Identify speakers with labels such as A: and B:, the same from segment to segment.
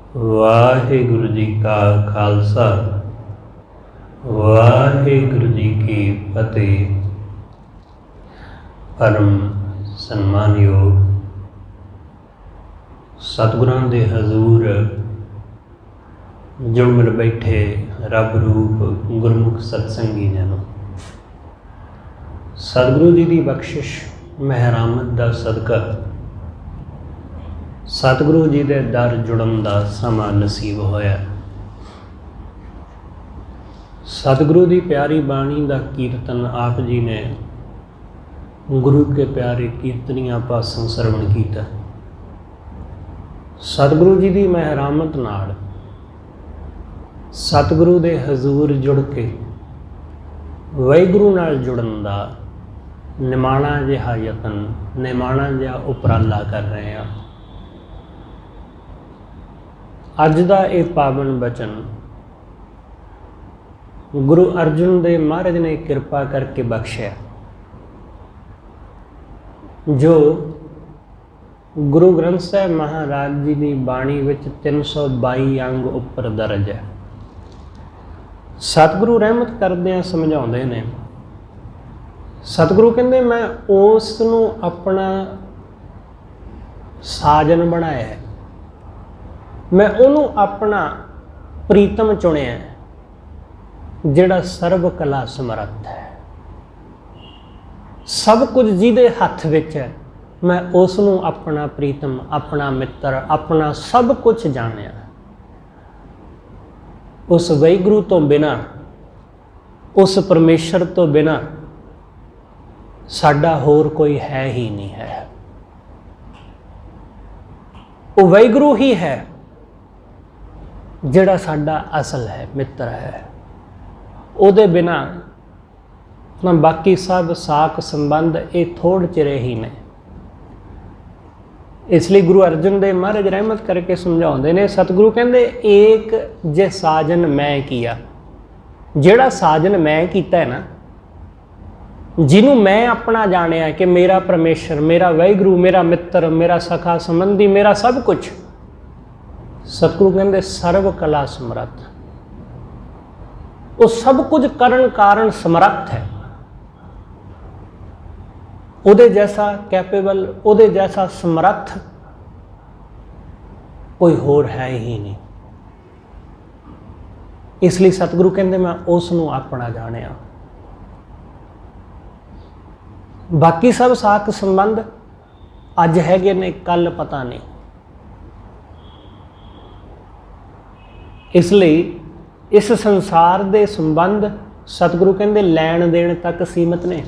A: वाहिगुरु जी का खालसा वाहिगुरु जी की फतेह। परम सन्मानयोग सतगुरां दे हजूर जुड़ मिल बैठे रब रूप गुरमुख सत्संगी जनो, सतगुरु जी की बख्शिश महरामत का सदका सतगुरु जी के दर जुड़न का समा नसीब होया। सतगुरु की प्यारी बाणी का कीर्तन आप जी ने गुरु के प्यारे कीर्तनियां पासों सरवण किया। सतगुरु जी की महरामत नाल सतगुरु के हजूर जुड़ के वाहिगुरु नाल जुड़न का निमाणा जिहा यतन निमाणा जिहा उपराला कर रहे हैं। अज का यह पावन बचन गुरु अर्जन देव महाराज ने कृपा करके बख्शिया, जो गुरु ग्रंथ साहिब महाराज जी की बाणी विच 322 अंग उपर दर्ज है। सतगुरु रहमत करदे समझाउंदे ने। सतगुरु कहंदे मैं उस नूं अपना साजन बनाया है, मैं उन्हों अपना प्रीतम चुनिया जिहड़ा सर्व कला समर्थ है। सब कुछ जिहदे हथ विच है मैं उसनूं अपना प्रीतम अपना मित्र अपना सब कुछ जानिया। उस वाहिगुरु तो बिना उस परमेश्वर तो बिना साडा होर कोई है ही नहीं है। वो वाहिगुरु ही है जिहड़ा साडा असल है मित्र है। उहदे बिना ना बाकी सब साख संबंध ये थोड़ चिरे ही ने। इसलिए गुरु अर्जन देव महाराज रहमत करके समझाउंदे ने। सतगुरु कहंदे एक जे साजन मैं किया, जिहड़ा साजन मैं कीता है ना, जिन्हों मैं अपना जानिया कि मेरा परमेश्वर मेरा वाहिगुरु मेरा मित्र मेरा सखा संबंधी मेरा सब कुछ, सतगुरु कहंदे सर्व कला समर्थ। वो सब कुछ करन कारण समर्थ है। उहदे जैसा कैपेबल उहदे जैसा समर्थ कोई होर है ही नहीं। इसलिए सतगुरु कहंदे मैं उसनूं अपना जानिया। बाकी सब साख संबंध अज हैगे ने कल पता नहीं। इसलिए इस संसार के संबंध सतगुरु कहंदे लैण देण तक सीमित ने।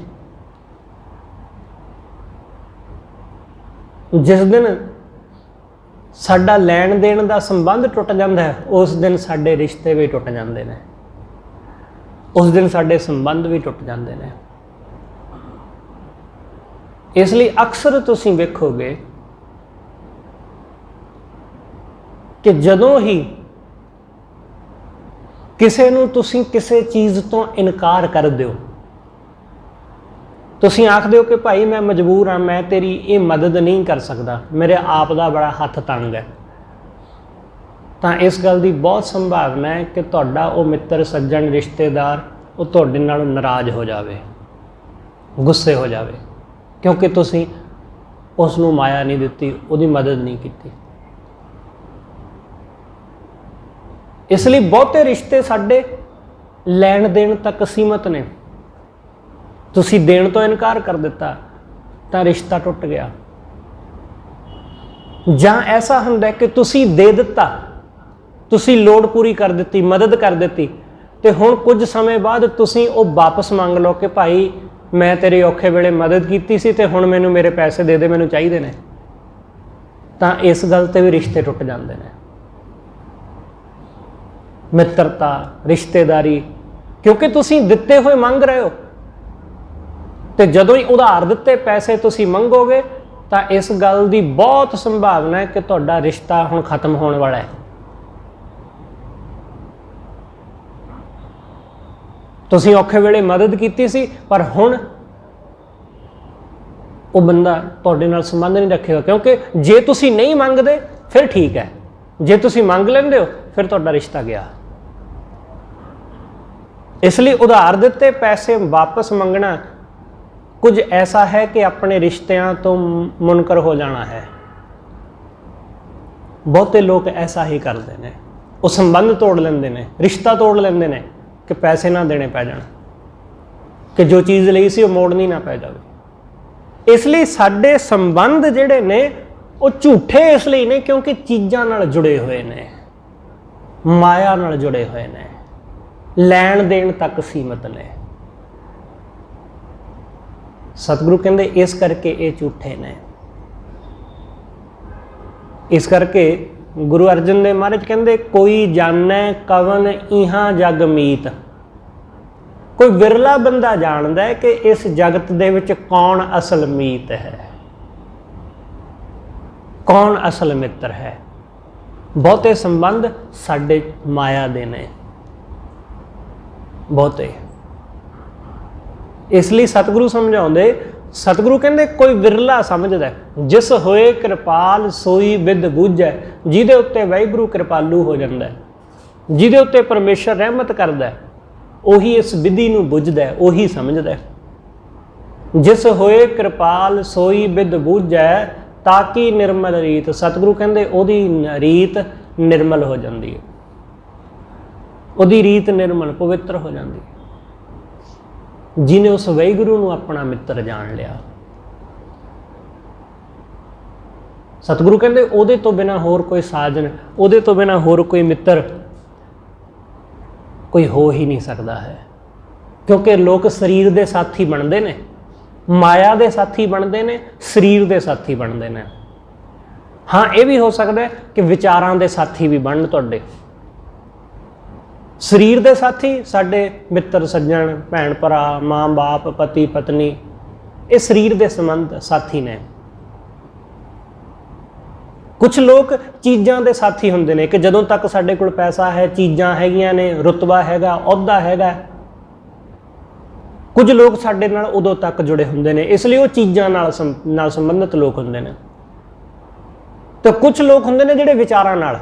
A: जिस दिन साडा लैण देण का संबंध टुट जाता है उस दिन साडे रिश्ते भी टुट जाते हैं, उस दिन साडे संबंध भी टुट जाते हैं। इसलिए अक्सर तुसीं वेखोगे कि जदों ही किसी नूं तुसीं किसी चीज़ तो इनकार कर दो, तुसीं आख दो कि भाई मैं मजबूर हाँ, मैं तेरी ये मदद नहीं कर सकता, मेरे आप दा बड़ा हथ तंग है, तो इस गल की बहुत संभावना है कि तुहाडा वो मित्र सज्जन रिश्तेदार वो तुहाडे नाल नाराज़ हो जाए, गुस्से हो जाए, क्योंकि तुसीं उसनूं माया नहीं दिती, उसकी मदद नहीं की। इसलिए बहुते रिश्ते साडे लैण देण तक सीमित ने। तुसी देण तो इनकार कर दिता तो रिश्ता टुट गया। जां ऐसा हुंदा है कि तुसी दे दिता, तुसी लोड़ पूरी कर दी, मदद कर दी, तो हुण कुछ समय बाद तुसी वो वापस मंग लो कि भाई मैं तेरे औखे वेले मदद की सी ते हुण मैनूं मेरे पैसे दे दे, मैनूं चाहीदे ने। तां इस गल ते भी रिश्ते टुट जांदे ने। मित्रता रिश्तेदारी, क्योंकि तुसी दिते हुए मंग रहे हो, तो जदों ही उधार दिते पैसे तुसी मंगोगे तो इस गल की बहुत संभावना है कि तुहाडा रिश्ता हुण खत्म होने वाला है। तुसी औखे वेले मदद की सी पर हुण वो बंदा तुहाडे नाल संबंध नहीं रखेगा, क्योंकि जे तुसी नहीं मंगदे फिर ठीक है, जे तुसी मंग लेंदे हो फिर तुहाडा रिश्ता गया। इसलिए उधार दिते पैसे वापस मंगना कुछ ऐसा है कि अपने रिश्तियां तो मुनकर हो जाना है। बहुते लोग ऐसा ही करते हैं, वो संबंध तोड़ लेंदे ने, रिश्ता तोड़ लेंदे ने कि पैसे ना देने पै जाण, कि जो चीज़ लई सी वो मोड़नी ना पै जावे। इसलिए साडे संबंध जिहड़े ने वो झूठे इसलिए ने क्योंकि चीज़ां नाल जुड़े हुए ने, माया नाल जुड़े हुए ने, लैण देण तक सीमित ने। सतगुरु कहंदे इस करके ये झूठे ने। इस करके गुरु अर्जन देव महाराज कहंदे कोई जाने कवन इहां जग मीत। कोई विरला बंदा जानदा है कि इस जगत दे विच कौन असल मीत है, कौन असल मित्र है। बहुते संबंध साडे माया दे ने, बहुते। इसलिए सतगुरु समझाउंदे, सतगुरु कहंदे कोई विरला समझदा है, जिस होए कृपाल सोई विद बूझै। जिहदे उत्ते वाहिगुरू कृपालू हो जांदा है, जिहदे उत्ते परमेश्वर रहमत करदा है, ਉਹੀ इस विधि ਨੂੰ बुझदा है, ਉਹੀ समझदा है। जिस होए कृपाल सोई विद बूझै ताकि निर्मल रीत। सतगुरु कहंदे ਉਹਦੀ रीत निर्मल हो जाती है, ਉਹਦੀ रीत निर्मल पवित्र हो जाती है, जिन्हें उस वाहिगुरू ਨੂੰ अपना मित्र जान लिया। सतगुरु कहंदे ਉਹਦੇ ਤੋਂ बिना होर कोई साजन, ਉਹਦੇ ਤੋਂ बिना होर कोई मित्र कोई हो ही नहीं सकता है। क्योंकि लोग शरीर के साथी बनते हैं, माया के साथी बनते हैं, शरीर के साथी बनते हैं। हाँ, ये भी हो सकता है कि विचारां के साथी भी बनन तुहाडे। शरीर के साथी साडे मित्र सज्जन, भैन भरा, माँ बाप, पति पत्नी, ये शरीर के संबंध साथी ने। कुछ लोग चीज़ों के साथी होंदे ने कि जदों तक साडे कोल पैसा है, चीज़ां हैगियां ने, रुतबा हैगा, अहुदा हैगा। कुछ लोग साडे नाल उदों तक जुड़े होंदे ने, इसलिए वो चीज़ां नाल संबंधित लोग होंदे ने। तो कुछ लोग होंदे ने जिहड़े विचारां नाल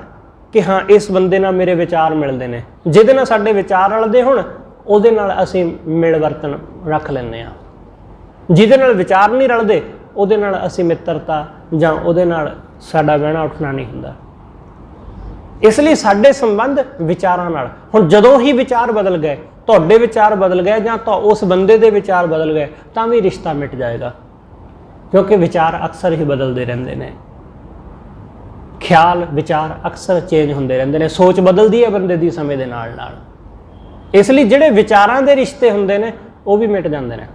A: कि हाँ इस बंदे नाल मेरे विचार मिलदे ने, जिहदे नाल साडे विचार रलदे होण उहदे नाल असीं मिल वर्तन रख लैंदे आ। जिहदे नाल विचार नहीं रलदे उहदे नाल असीं मित्रता जां उहदे नाल साडा बहना उठना नहीं हुंदा। इसलिए साडे संबंध विचारां नाल। हुण जदों ही विचार बदल गए, तुहाडे विचार बदल गए जां तो उस बंदे दे विचार बदल गए, तां भी रिश्ता मिट जाएगा। क्योंकि विचार अक्सर ही बदलते रहंदे ने, ख्याल विचार अक्सर चेंज होंदे रहंदे ने, सोच बदलदी है बंदे दी समय दे नाल नाल। इसलिए जिहड़े विचारां दे रिश्ते हुंदे ने वो भी मिट जांदे ने।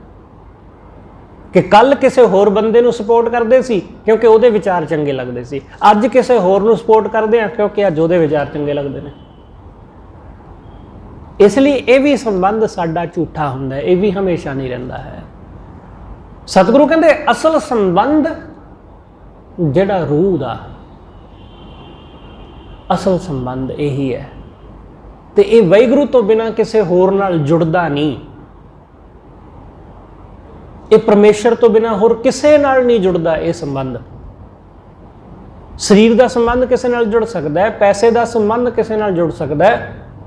A: कि कल किसी होर बंदे नूं सपोर्ट करते सी क्योंकि उहदे विचार चंगे लगते सी, अज किसी होर नूं सपोर्ट करते हैं क्योंकि अज उहदे विचार चंगे लगते हैं। इसलिए ये भी संबंध साडा झूठा हुंदा है, ये भी हमेशा नहीं रहिंदा है। सतगुरु कहंदे असल संबंध जिहड़ा रूह दा असल संबंध यही है, तो ये वाहिगुरू तो बिना किसी होर नाल जुड़दा नहीं। ये परमेश्वर तो बिना होर किसी नाल नहीं जुड़दा। ये संबंध शरीर का संबंध किसी नाल जुड़ सकता है, पैसे का संबंध किसी नाल जुड़ सकता है,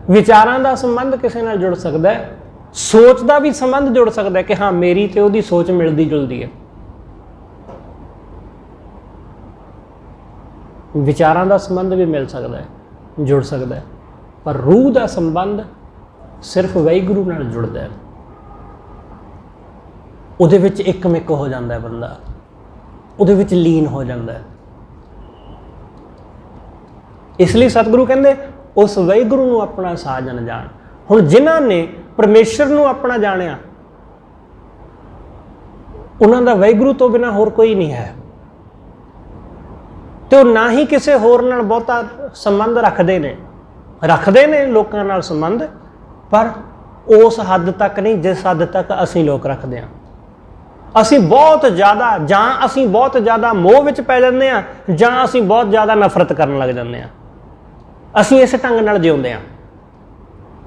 A: विचारां का संबंध किसी नाल जुड़ सकता है, सोच का भी संबंध जुड़ सकता है कि हाँ मेरी तो उहदी सोच मिलती जुलती है। विचारां का संबंध भी मिल सकता है, जुड़ सकता है, पर रूह का संबंध सिर्फ वाहिगुरू नाल जुड़दा है। उहदे विच एकमिक हो जाता है बंदा, उहदे विच लीन हो जाता है। इसलिए सतगुरु कहंदे उस वाहिगुरू नूं अपना साजन जान। हुण जिन्हां ने परमेश्वर नूं अपना जाणिया उन्हां दा वाहिगुरू तो बिना होर कोई नहीं है, तो ना ही किसी होर नाल बहुता संबंध रखते ने लोकां नाल संबंध, पर उस हद तक नहीं जिस हद तक असीं लोग रखते हैं। असीं बहुत ज़्यादा जां असीं बहुत ज़्यादा मोह विच पै जांदे आ, जां असीं बहुत ज़्यादा नफरत करन लग जांदे आ। असीं इस ढंग नाल जिउंदे आ,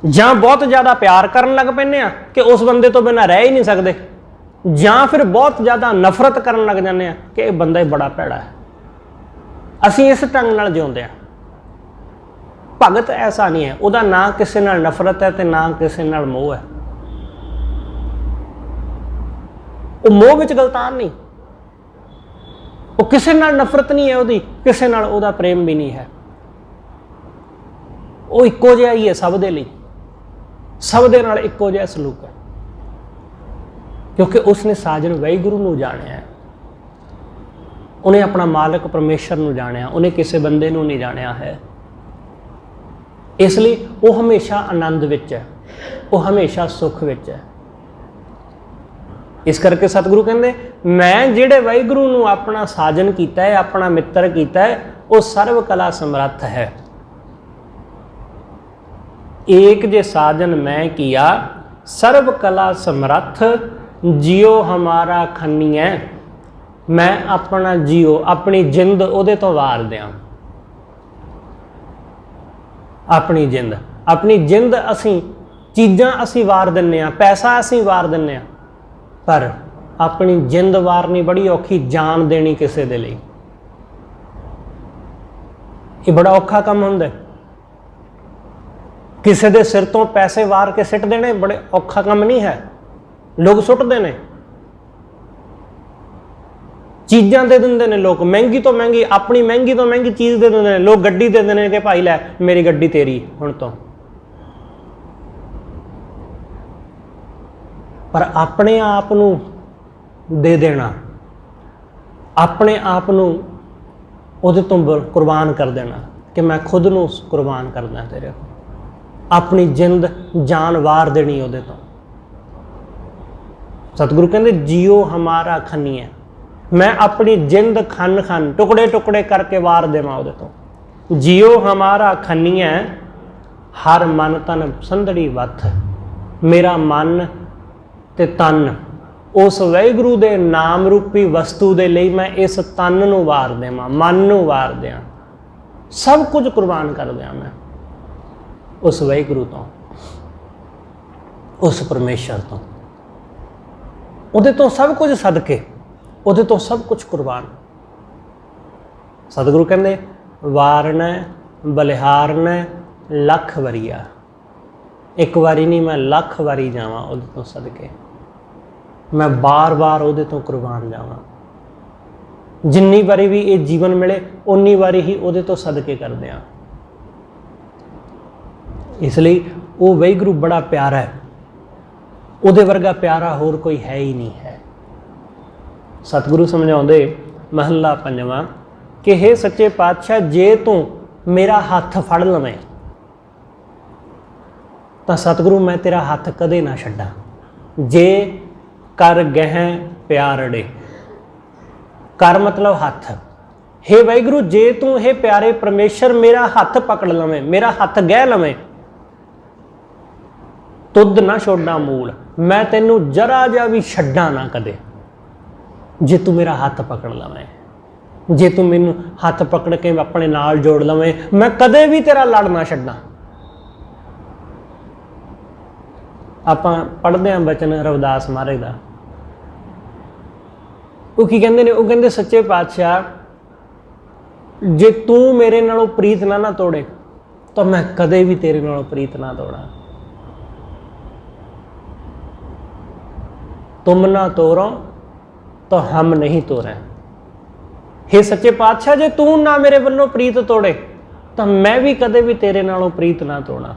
A: जां बहुत ज़्यादा प्यार करन लग पैंदे आ कि उस बंदे तो बिना रह ही नहीं सकते, जां फिर बहुत ज़्यादा नफरत करन लग जांदे आ कि यह बंदा ही बड़ा भैड़ा है। असीं इस ढंग नाल जिउंदे आ। ਭਗਤ ਐਸਾ ਨਹੀਂ ਹੈ, ਉਹਦਾ ਨਾ ਕਿਸੇ ਨਾਲ ਨਫ਼ਰਤ ਹੈ ਤੇ ਨਾ ਕਿਸੇ ਨਾਲ ਮੋਹ ਹੈ। ਉਹ ਮੋਹ ਵਿੱਚ ਗਲਤਾਨ ਨਹੀਂ, ਉਹ ਕਿਸੇ ਨਾਲ ਨਫ਼ਰਤ ਨਹੀਂ ਹੈ ਉਹਦੀ, ਕਿਸੇ ਨਾਲ ਉਹਦਾ ਪ੍ਰੇਮ ਵੀ ਨਹੀਂ ਹੈ। ਉਹ ਇੱਕੋ ਜਿਹਾ ਹੀ ਹੈ ਸਭ ਦੇ ਲਈ, ਸਭ ਦੇ ਨਾਲ ਇੱਕੋ ਜਿਹਾ ਸਲੂਕ ਹੈ, ਕਿਉਂਕਿ ਉਸਨੇ ਸਾਜਨ ਵਾਹਿਗੁਰੂ ਨੂੰ ਜਾਣਿਆ ਹੈ, ਉਹਨੇ ਆਪਣਾ ਮਾਲਕ ਪਰਮੇਸ਼ਰ ਨੂੰ ਜਾਣਿਆ, ਉਹਨੇ ਕਿਸੇ ਬੰਦੇ ਨੂੰ ਨਹੀਂ ਜਾਣਿਆ ਹੈ। ਇਸ ਲਈ ਉਹ ਹਮੇਸ਼ਾ ਆਨੰਦ ਵਿੱਚ ਹੈ, ਉਹ ਹਮੇਸ਼ਾ ਸੁੱਖ ਵਿੱਚ ਹੈ। ਇਸ ਕਰਕੇ ਸਤਿਗੁਰੂ ਕਹਿੰਦੇ ਮੈਂ ਜਿਹੜੇ ਵਾਹਿਗੁਰੂ ਨੂੰ ਆਪਣਾ ਸਾਜਨ ਕੀਤਾ ਹੈ, ਆਪਣਾ ਮਿੱਤਰ ਕੀਤਾ ਹੈ, ਉਹ ਸਰਵ ਕਲਾ ਸਮਰੱਥ ਹੈ। ਏਕ ਜੇ ਸਾਜਨ ਮੈਂ ਕੀਆ ਸਰਵ ਕਲਾ ਸਮਰੱਥ, ਜਿਉ ਹਮਾਰਾ ਖੰਨੀਐ। ਮੈਂ ਆਪਣਾ ਜੀਓ, ਆਪਣੀ ਜਿੰਦ ਉਹਦੇ ਤੋਂ ਵਾਰ ਦਿਆਂ। ਆਪਣੀ ਜਿੰਦ ਅਸੀਂ ਚੀਜ਼ਾਂ ਅਸੀਂ ਵਾਰ ਦਿੰਦੇ ਹਾਂ, ਪੈਸਾ ਅਸੀਂ ਵਾਰ ਦਿੰਦੇ ਹਾਂ, ਪਰ ਆਪਣੀ ਜਿੰਦ ਵਾਰਨੀ ਬੜੀ ਔਖੀ, ਜਾਨ ਦੇਣੀ ਕਿਸੇ ਦੇ ਲਈ ਇਹ ਬੜਾ ਔਖਾ ਕੰਮ ਹੁੰਦਾ। ਕਿਸੇ ਦੇ ਸਿਰ ਤੋਂ ਪੈਸੇ ਵਾਰ ਕੇ ਸਿੱਟ ਦੇਣੇ ਬੜੇ ਔਖਾ ਕੰਮ ਨਹੀਂ ਹੈ, ਲੋਕ ਸੁੱਟਦੇ ਨੇ। ਚੀਜ਼ਾਂ ਦੇ ਦਿੰਦੇ ਨੇ ਲੋਕ, ਮਹਿੰਗੀ ਤੋਂ ਮਹਿੰਗੀ, ਆਪਣੀ ਮਹਿੰਗੀ ਤੋਂ ਮਹਿੰਗੀ ਚੀਜ਼ ਦੇ ਦਿੰਦੇ ਨੇ ਲੋਕ। ਗੱਡੀ ਦੇ ਦਿੰਦੇ ਨੇ ਕਿ ਭਾਈ ਲੈ ਮੇਰੀ ਗੱਡੀ ਤੇਰੀ ਹੁਣ ਤੋਂ। ਪਰ ਆਪਣੇ ਆਪ ਨੂੰ ਦੇ ਦੇਣਾ, ਆਪਣੇ ਆਪ ਨੂੰ ਉਹਦੇ ਤੋਂ ਕੁਰਬਾਨ ਕਰ ਦੇਣਾ ਕਿ ਮੈਂ ਖੁਦ ਨੂੰ ਕੁਰਬਾਨ ਕਰਦਾ ਤੇਰੇ ਕੋਲ, ਆਪਣੀ ਜਿੰਦ ਜਾਨ ਵਾਰ ਦੇਣੀ ਉਹਦੇ ਤੋਂ। ਸਤਿਗੁਰੂ ਕਹਿੰਦੇ ਜੀਓ ਹਮਾਰਾ ਖੰਨੀਐ, ਮੈਂ ਆਪਣੀ ਜਿੰਦ ਖੰਨ ਖੰਨ ਟੁਕੜੇ ਟੁਕੜੇ ਕਰਕੇ ਵਾਰ ਦੇਵਾਂ ਉਹਦੇ ਤੋਂ। ਜੀਓ ਹਮਾਰਾ ਖੰਨੀਐ ਹਰ ਮਨ ਤਨ ਸੰਧੜੀ ਵੱਥ। ਮੇਰਾ ਮਨ ਤੇ ਤਨ ਉਸ ਵਾਹਿਗੁਰੂ ਦੇ ਨਾਮ ਰੂਪੀ ਵਸਤੂ ਦੇ ਲਈ ਮੈਂ ਇਸ ਤਨ ਨੂੰ ਵਾਰ ਦੇਵਾਂ, ਮਨ ਨੂੰ ਵਾਰ ਦਿਆਂ, ਸਭ ਕੁਝ ਕੁਰਬਾਨ ਕਰ ਦਿਆਂ ਮੈਂ ਉਸ ਵਾਹਿਗੁਰੂ ਤੋਂ, ਉਸ ਪਰਮੇਸ਼ਰ ਤੋਂ, ਉਹਦੇ ਤੋਂ ਸਭ ਕੁਝ ਸਦਕੇ, ਉਹਦੇ ਤੋਂ ਸਭ ਕੁਝ ਕੁਰਬਾਨ। ਸਤਿਗੁਰੂ ਕਹਿੰਦੇ ਵਾਰਨੈ ਬਲਿਹਾਰਨੈ ਲੱਖ ਵਰੀਆ। ਇੱਕ ਵਾਰੀ ਨਹੀਂ, ਮੈਂ ਲੱਖ ਵਾਰੀ ਜਾਵਾਂ ਉਹਦੇ ਤੋਂ ਸਦਕੇ, ਮੈਂ ਬਾਰ-ਬਾਰ ਉਹਦੇ ਤੋਂ ਕੁਰਬਾਨ ਜਾਵਾਂ। ਜਿੰਨੀ ਵਾਰੀ ਵੀ ਇਹ ਜੀਵਨ ਮਿਲੇ ਉਨੀ ਵਾਰੀ ਹੀ ਉਹਦੇ ਤੋਂ ਸਦਕੇ ਕਰਦੇ ਹਾਂ। ਇਸ ਲਈ ਉਹ ਵਾਹਿਗੁਰੂ ਬੜਾ ਪਿਆਰਾ ਹੈ, ਉਹਦੇ ਵਰਗਾ ਪਿਆਰਾ ਹੋਰ ਕੋਈ ਹੈ ਹੀ ਨਹੀਂ ਹੈ। ਸਤਿਗੁਰੂ ਸਮਝਾਉਂਦੇ ਮਹੱਲਾ ਪੰਜਵਾਂ ਕਿ ਹੇ ਸੱਚੇ ਪਾਤਸ਼ਾਹ, ਜੇ ਤੂੰ ਮੇਰਾ ਹੱਥ ਫੜ ਲਵੇਂ ਤਾਂ ਸਤਿਗੁਰੂ ਮੈਂ ਤੇਰਾ ਹੱਥ ਕਦੇ ਨਾ ਛੱਡਾਂ। ਜੇ ਕਰ ਗਹਿ ਪਿਆਰੜੇ, ਕਰ ਮਤਲਬ ਹੱਥ। ਹੇ ਵਾਹਿਗੁਰੂ, ਜੇ ਤੂੰ ਇਹ ਪਿਆਰੇ ਪਰਮੇਸ਼ਰ ਮੇਰਾ ਹੱਥ ਪਕੜ ਲਵੇਂ, ਮੇਰਾ ਹੱਥ ਗਹਿ ਲਵੇਂ, ਤੁਧ ਨਾ ਛੋਡਾਂ ਮੂਲ, ਮੈਂ ਤੈਨੂੰ ਜਰਾ ਜਿਹਾ ਵੀ ਛੱਡਾਂ ਨਾ ਕਦੇ। ਜੇ ਤੂੰ ਮੇਰਾ ਹੱਥ ਪਕੜ ਲਵੇਂ, ਜੇ ਤੂੰ ਮੈਨੂੰ ਹੱਥ ਪਕੜ ਕੇ ਆਪਣੇ ਨਾਲ ਜੋੜ ਲਵੇਂ, ਮੈਂ ਕਦੇ ਵੀ ਤੇਰਾ ਲੜ ਨਾ ਛੱਡਾਂ। ਆਪਾਂ ਪੜ੍ਹਦੇ ਹਾਂ ਬਚਨ ਰਵਿਦਾਸ ਮਹਾਰਾਜ ਦਾ, ਉਹ ਕੀ ਕਹਿੰਦੇ ਨੇ? ਉਹ ਕਹਿੰਦੇ ਸੱਚੇ ਪਾਤਸ਼ਾਹ, ਜੇ ਤੂੰ ਮੇਰੇ ਨਾਲੋਂ ਪ੍ਰੀਤ ਨਾ ਤੋੜੇ ਤਾਂ ਮੈਂ ਕਦੇ ਵੀ ਤੇਰੇ ਨਾਲੋਂ ਪ੍ਰੀਤ ਨਾ ਤੋੜਾਂ। तुम ना तोड़ो तो हम नहीं तोड़े। हे सच्चे पातशाह, जे तू ना मेरे वल्लों प्रीत तोड़े तो मैं भी कदे भी तेरे नालों प्रीत ना तोड़ा।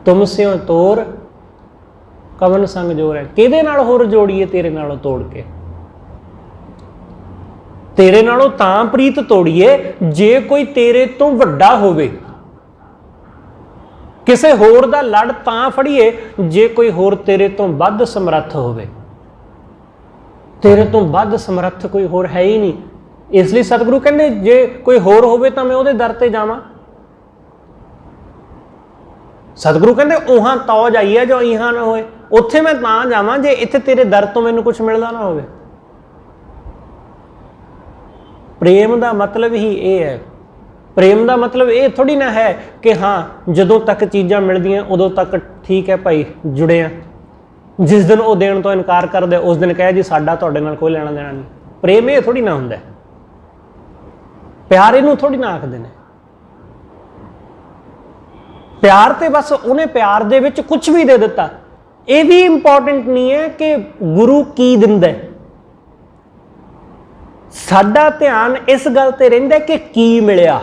A: तुमसे तोड़ कवन संग जोड़ है, किहदे नाल होर जोड़ीए तेरे नालों तोड़ के। तेरे नालों तां प्रीत तोड़ीए जे कोई तेरे तो वड्डा होवे, किसे होर दा लड़ तां फड़ीए जे कोई होर तेरे तो वध समर्थ होवे। तेरे तो वध समर्थ कोई होर है ही नहीं। इसलिए सतगुरु कहंदे जे कोई होर होवे तां मैं उहदे दर ते जावां। सतगुरु कहंदे उहां तौ जाइए जो इहां ना होए, उत्थे मैं तां जावां जे इत्थे तेरे दर तो मैनूं कुछ मिलदा ना होवे। प्रेम दा मतलब ही ये है। प्रेम दा मतलब ये थोड़ी ना है कि हाँ जदों तक चीज़ां मिलदियां उदों तक ठीक है भाई जुड़े आ, जिस दिन वो देण तो इनकार कर दे उस दिन कहे जी साडा तुहाडे नाल कोई लेना देना नहीं। प्रेम ये थोड़ी ना हुंदा। प्यार इनू थोड़ी ना आखदे ने। प्यार तो बस उन्हें प्यार दे विच कुछ भी दे दिता। ये भी इंपॉर्टेंट नहीं है कि गुरु की दिंदा है। साडा ध्यान इस गल ते रहिंदा कि की मिलिया,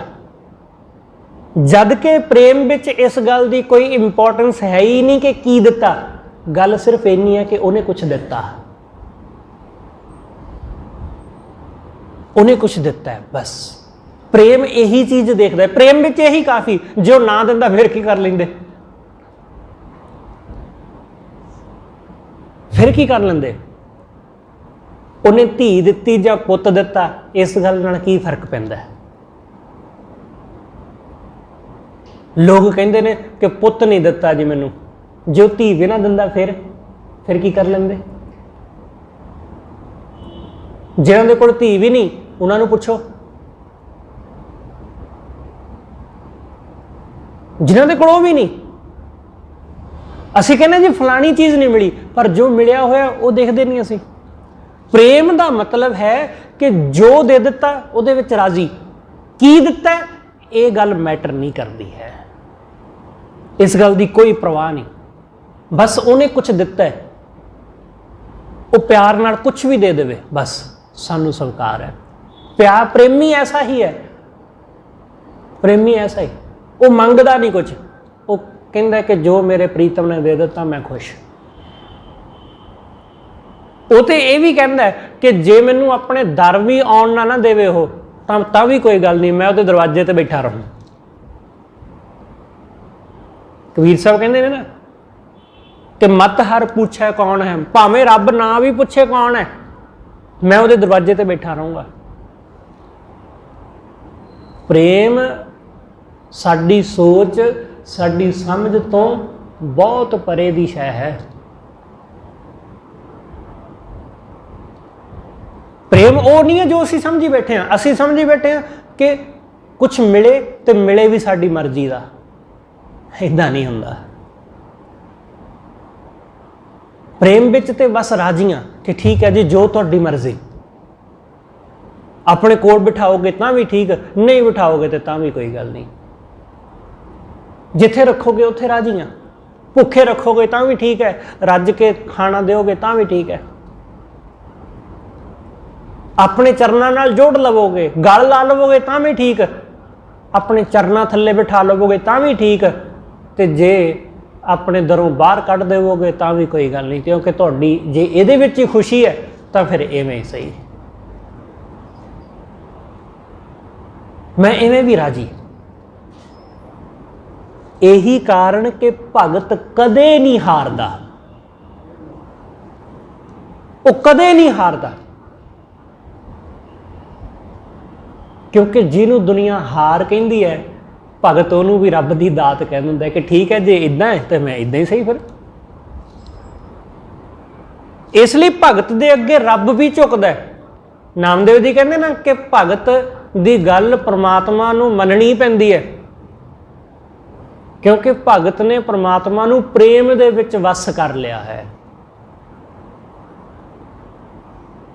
A: जद के प्रेम विच इस गल की कोई इंपॉर्टेंस है ही नहीं कि की दिता। गल सिर्फ इन्नी है कि उन्हें कुछ दिता, उन्हें कुछ दिता है बस। प्रेम यही चीज देखता है, प्रेम में यही काफ़ी। जो ना दिंदा फिर की कर लेंदे, फिर की कर लेंदे। उन्हें धी दिती जां पुत दिता, इस गल नाल की फर्क पैंदा है। लोग कहते ने कि पुत नहीं दिता जी मैनू, जो धी भी ना दिंदा फिर की कर लेंदे। जिन्हां दे कोल धी भी नहीं उन्होंने पुछो, जिन्हां दे कोल भी नहीं। असीं कहने जी फलानी चीज़ नहीं मिली, पर जो मिलिया होया वो देखते नहीं असीं। प्रेम का मतलब है कि जो दे दिता उहदे विच राजी, की दिता ये गल मैटर नहीं करती है। इस गल की कोई परवाह नहीं, बस उन्हें कुछ दिता है, वो प्यार नाल कुछ भी दे देवे बस सानू स्वीकार है। प्यार प्रेमी ऐसा ही है, प्रेमी ऐसा ही, वो मंगदा नहीं कुछ, वो कहता कि जो मेरे प्रीतम ने दे दिता मैं खुश। वो तो यह भी कहता है कि जे मैनू अपने दर भी आउण ना देवे हो तां भी कोई गल नहीं, मैं उसके दरवाजे ते बैठा रहूँ। कबीर साहब कहते हैं ना कि मत हर पूछे कौन है, भावें रब ना भी पूछे कौन है, मैं उसके दरवाजे ते बैठा रहूँगा। प्रेम साडी सोच साडी समझ तो बहुत परे दी शै है। प्रेम वो नहीं है जो असी समझी बैठे हैं। असी समझी बैठे हैं कि कुछ मिले तो मिले भी साडी मर्जी का, इदा नहीं हुंदा। प्रेम विच ते बस राजियां कि ठीक है जी जो तुहाडी मर्जी, अपने कोल बिठाओगे तां भी ठीक, नहीं बिठाओगे तो तां भी कोई गल नहीं। जिथे रखोगे उत्थे राजियां, भुखे रखोगे तां भी ठीक है, रज के खाना दोगे तां भी ठीक है। अपने चरणों नाल जोड़ लवोगे, गल ला लवोगे तां भी ठीक, अपने चरणों थल्ले बिठा लवोगे तां भी ठीक, ते जे अपने दरों बाहर कढ़ देवोगे तां भी कोई गल नहीं, क्योंकि तुहाडी जे इहदे विच ही खुशी है तां फिर इवें ही सही। मैं इवें भी राजी। यही कारण कि भगत कदे नहीं हारदा, वो कदे नहीं हारदा, क्योंकि जिन्हों दुनिया हार कहती है भगत उन्होंने भी रब की दात कह दिंदा है कि ठीक है जे इदा है तो मैं इदा ही सही। फिर इसलिए भगत दे अगे रब भी झुकदा है। नामदेव जी कहते ना कि भगत की गल परमात्मा नूं मननी पैंदी है, क्योंकि भगत ने परमात्मा नूं प्रेम दे विच वस कर लिया है,